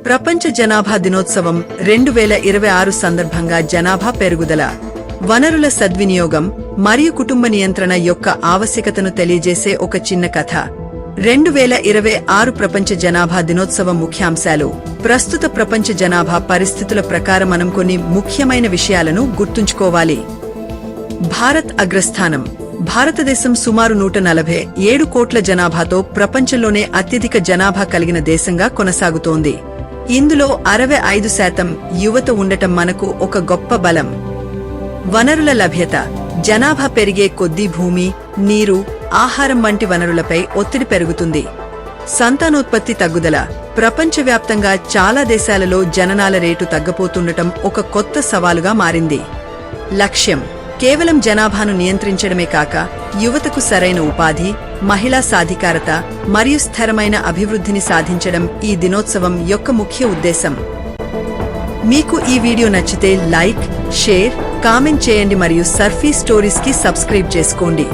ప్రపంచ జనాభా దినోత్సవం 2026 సందర్భంగా జనాభా పెరుగుదల, వనరుల సద్వినియోగం మరియు కుటుంబ నియంత్రణ యొక్క ఆవశ్యకతను తెలియజేసే ఒక చిన్న కథ. 2026 ప్రపంచ జనాభా దినోత్సవం ముఖ్యాంశాలు. ప్రస్తుత ప్రపంచ జనాభా పరిస్థితుల ప్రకారం మనం కొన్ని ముఖ్యమైన విషయాలను గుర్తుంచుకోవాలి. భారత్ అగ్రస్థానం. భారతదేశం సుమారు 147 కోట్ల జనాభాతో ప్రపంచంలోనే అత్యధిక జనాభా కలిగిన దేశంగా కొనసాగుతోంది. ఇందులో 65% యువత ఉండటం మనకు ఒక గొప్ప బలం. వనరుల లభ్యత. జనాభా పెరిగే కొద్దీ భూమి, నీరు, ఆహారం వంటి వనరులపై ఒత్తిడి పెరుగుతుంది. సంతానోత్పత్తి తగ్గుదల. ప్రపంచవ్యాప్తంగా చాలా దేశాలలో జననాల రేటు తగ్గపోతుండటం ఒక కొత్త సవాలుగా మారింది. లక్ష్యం కేవలం జనాభాను నియంత్రించడమే కాక యువతకు సరైన ఉపాధి, మహిళా సాధికారత మరియు స్థిరమైన అభివృద్ధిని సాధించడం ఈ దినోత్సవం యొక్క ముఖ్య ఉద్దేశం. మీకు ఈ వీడియో నచ్చితే లైక్, షేర్, కామెంట్ చేయండి మరియు సర్ఫీ స్టోరీస్ కి సబ్స్క్రైబ్ చేసుకోండి.